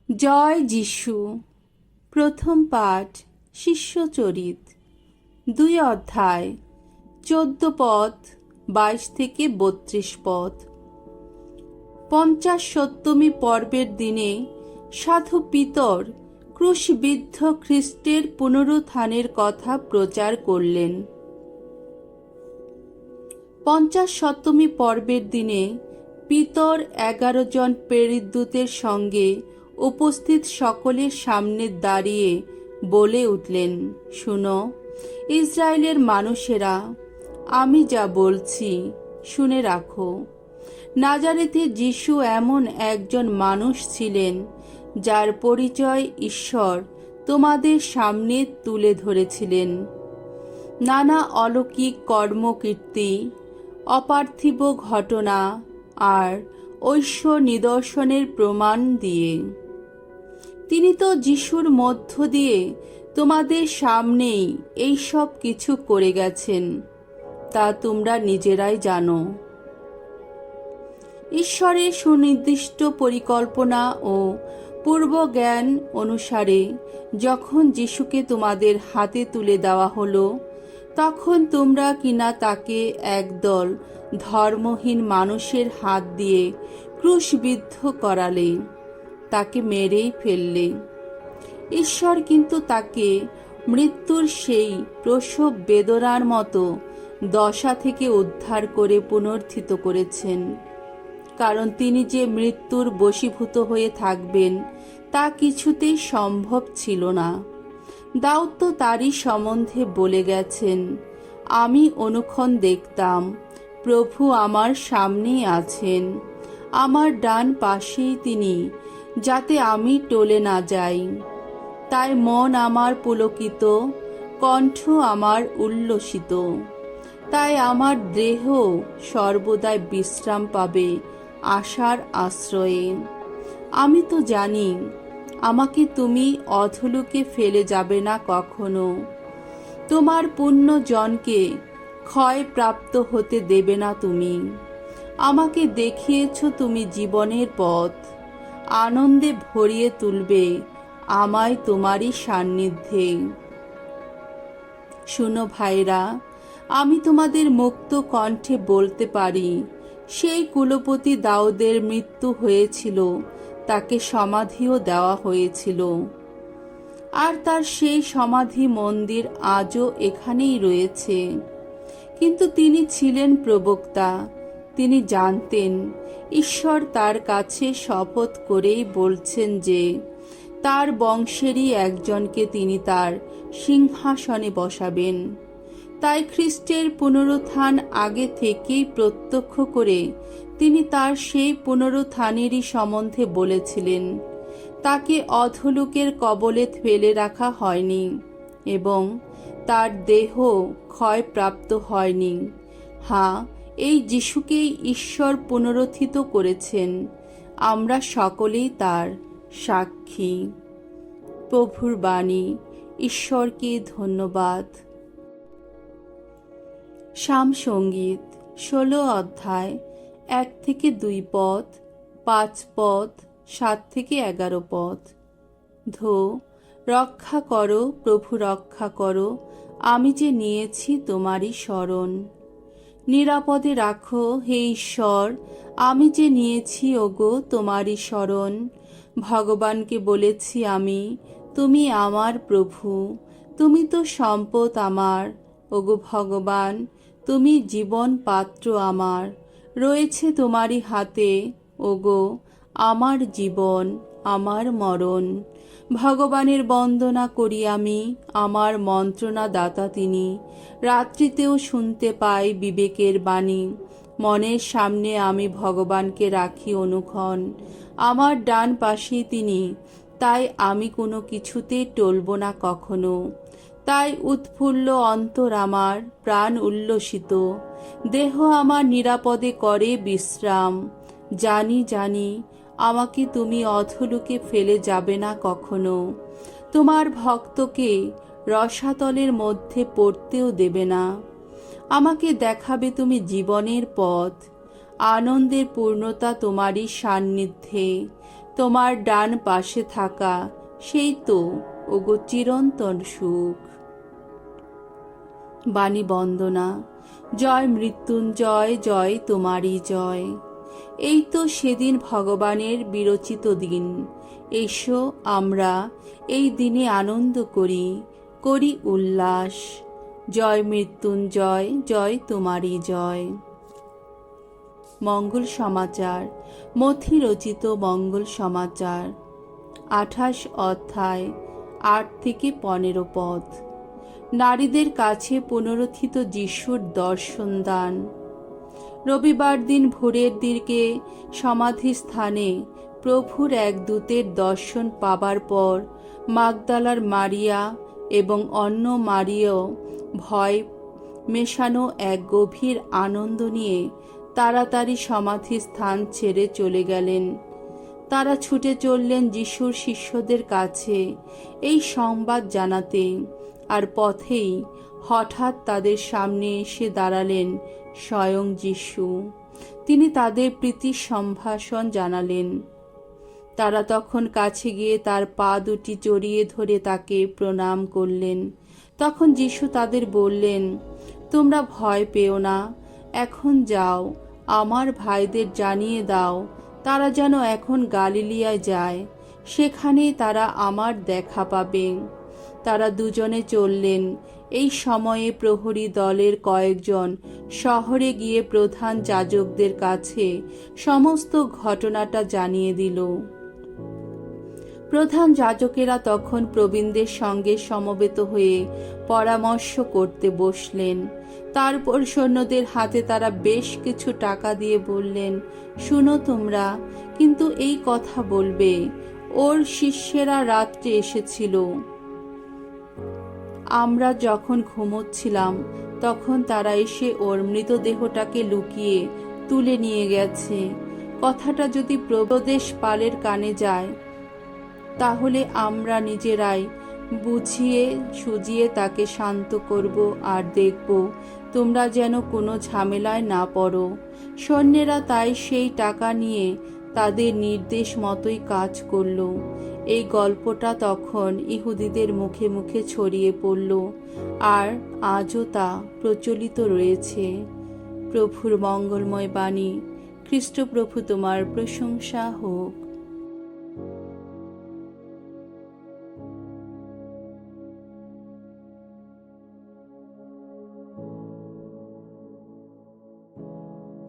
জয় যিশু। প্রথম পাঠ শিষ্যচরিত, 2 অধ্যায়, 14 পদ, 22 থেকে 32 পদ। 50 পর্বের দিনে সাধু পিতর ক্রুশবিদ্ধ খ্রিস্টের পুনরুত্থানের কথা প্রচার করলেন। 50 পর্বের দিনে পিতর 11 জন প্রেরিতদূতের সঙ্গে উপস্থিত সকলের সামনে দাঁড়িয়ে বলে উঠলেন, শুনো ইসরায়েলের মানুষেরা, আমি যা বলছি শুনে রাখো। নাজারেথে যিশু এমন একজন মানুষ ছিলেন যার পরিচয় ঈশ্বর তোমাদের সামনে তুলে ধরেছিলেন। নানা অলৌকিক কর্মকীর্তি, অপার্থিব ঘটনা আর ঐশ্ব নিদর্শনের প্রমাণ দিয়ে তিনি তো যিশুর মধ্য দিয়ে তোমাদের সামনেই এই সব কিছু করে গেছেন, তা তোমরা নিজেরাই জানো। ঈশ্বরের সুনির্দিষ্ট পরিকল্পনা ও পূর্বজ্ঞান অনুসারে যখন যিশুকে তোমাদের হাতে তুলে দেওয়া হলো, তখন তোমরা কিনা তাকে একদল ধর্মহীন মানুষের হাত দিয়ে ক্রুশবিদ্ধ করালে, তাকে মেরেই ফেললে। ঈশ্বর কিন্তু তাকে মৃত্যুর সেই প্রসব বেদনার মতো দশা থেকে উদ্ধার করে পুনরুত্থিত করেছেন, কারণ তিনি যে মৃত্যুর বশীভূত হয়ে থাকবেন তা কিছুতেই সম্ভব ছিল না। দাউদ তো তারই সম্বন্ধে বলে গেছেন, আমি অনুক্ষণ দেখতাম প্রভু আমার সামনেই আছেন, আমার ডান পাশেই তিনি, যাতে আমি টলে না যাই। তাই মন আমার পুলকিত, কণ্ঠ আমার উল্লসিত। তাই আমার দেহ সর্বদাই বিশ্রাম পাবে আশার আশ্রয়ে। আমি তো জানি আমাকে তুমি অধোলোকে ফেলে যাবে না কখনো। তোমার পুণ্য জনকে ক্ষয় প্রাপ্ত হতে দেবে না তুমি। আমাকে দেখিয়েছ তুমি জীবনের পথ, আনন্দে ভরিয়ে তুলবে আমায় তোমারই সান্নিধ্যে। শুনো ভাইরা, আমি তোমাদের মুক্ত কণ্ঠে বলতে পারি, সেই কুলপতি দাউদের মৃত্যু হয়েছিল, তাকে সমাধিও দেওয়া হয়েছিল, আর তার সেই সমাধি মন্দির আজও এখানেই রয়েছে। কিন্তু তিনি ছিলেন প্রবক্তা, তিনি জানতেন ঈশ্বর তার কাছে শপথ করেই বলছেন যে তার বংশেরই একজনকে তিনি তার সিংহাসনে বসাবেন। তাই খ্রিস্টের পুনরুত্থান আগে থেকেই প্রত্যক্ষ করে তিনি তার সেই পুনরুত্থানেরই সম্বন্ধে বলেছিলেন। তাকে অধোলোকের কবলে ফেলে রাখা হয়নি এবং তার দেহ ক্ষয়প্রাপ্ত হয়নি। হ্যাঁ, এই যিশুকেই ঈশ্বর পুনরুত্থিত করেছেন। আমরা সকলেই তার সাক্ষী। প্রভুর বাণী। ঈশ্বরকে ধন্যবাদ। সাম সঙ্গীত, 16 অধ্যায়, 1 থেকে 2 পদ, 5 পদ, 7 থেকে 11 পদ। ধো, রক্ষা করো প্রভু, রক্ষা করো, আমি যে নিয়েছি তোমারই শরণ। নিরাপদে রাখো হে ঈশ্বর, আমি যে নিয়েছি ওগো তোমারই শরণ। ভগবানকে বলেছি আমি, তুমি আমার প্রভু, তুমি তো সম্পদ আমার। ওগো ভগবান, তুমি জীবন পাত্র আমার, রয়েছে তোমারই হাতে। ওগো আমার জীবন, আমার মরণ। ভগবানের বন্দনা করি আমি, আমার মন্ত্রণা দাতা তিনি। রাত্রিতেও শুনতে পাই বিবেকের বাণী। মনের সামনে আমি ভগবানকে রাখি অনুক্ষণ, আমার ডান পাশেই তিনি। তাই আমি কোনো কিছুতেই টলব না কখনো। তাই উৎফুল্ল অন্তর আমার, প্রাণ উল্লসিত, দেহ আমার নিরাপদে করে বিশ্রাম। জানি জানি আমাকে তুমি অধোলোকে ফেলে যাবে না কখনো। তোমার ভক্তকে রসাতলের মধ্যে পড়তেও দেবে না। আমাকে দেখাবে তুমি জীবনের পথ, আনন্দের পূর্ণতা তোমারই সান্নিধ্যে। তোমার ডান পাশে থাকা সেই তো ওগো চিরন্তন সুখ। বাণী বন্দনা। জয় মৃত্যুঞ্জয়, জয় তোমারই জয়। এই তো সেদিন ভগবানের বিরচিত দিন। এসো আমরা এই দিনে আনন্দ করি, করি উল্লাস। জয় মৃত্যুঞ্জয়, জয় তোমারই জয়। মঙ্গল সমাচার। মথি রচিত মঙ্গল সমাচার, 28 অধ্যায়, 8 থেকে 15 পদ। নারীদের কাছে পুনরুত্থিত যিশুর দর্শন দান। রবিবার দিন ভোরের দিকে সমাধিস্থানে প্রভুর এক দূতের দর্শন পাবার পর মাগদালার মারিয়া এবং অন্য মারিয়াও ভয় মেশানো এক গভীর আনন্দ নিয়ে তাড়াতাড়ি সমাধিস্থান ছেড়ে চলে গেলেন। তারা ছুটে চললেন যিশুর শিষ্যদের কাছে এই সংবাদ জানাতে। আর পথেই হঠাৎ তাদের সামনে এসে দাঁড়ালেন স্বয়ং যিশু। তিনি তাদের প্রীতি সম্ভাষণ জানালেন। তারা তখন কাছে গিয়ে তার পা দুটি জড়িয়ে ধরে তাকে প্রণাম করলেন। তখন যিশু তাদের বললেন, তোমরা ভয় পেও না, এখন যাও, আমার ভাইদের জানিয়ে দাও তারা যেন এখন গালিলিয়ায় যায়, সেখানে তারা আমার দেখা পাবে। তারা দুজনে চললেন। এই সময়ে প্রহরী দলের কয়েকজন শহরে গিয়ে প্রধান যাজকদের কাছে সমস্ত ঘটনাটা জানিয়ে দিল। প্রধান যাজকেরা তখন প্রবীণদের সঙ্গে সমবেত হয়ে পরামর্শ করতে বসলেন। তারপর সৈন্যদের হাতে তারা বেশ কিছু টাকা দিয়ে বললেন, শুনো তোমরা কিন্তু এই কথা বলবে, ওর শিষ্যেরা রাত্রে এসেছিল, আমরা যখন ঘুমোচ্ছিলাম তখন তারা এসে ওর মৃতদেহটাকে লুকিয়ে তুলে নিয়ে গেছে। কথাটা যদি প্রদেশ পালের কানে যায় তাহলে আমরা নিজেরাই বুঝিয়ে সুজিয়ে তাকে শান্ত করব আর দেখব তোমরা যেন কোনো ঝামেলায় না পড়ো। সৈন্যেরা তাই সেই টাকা নিয়ে তাদের নির্দেশ মতোই কাজ করল। এই গল্পটা তখন ইহুদিদের মুখে মুখে ছড়িয়ে পড়ল আর আজও তা প্রচলিত রয়েছে। প্রভুর মঙ্গলময় বাণী। খ্রিস্ট প্রভু তোমার প্রশংসা হোক।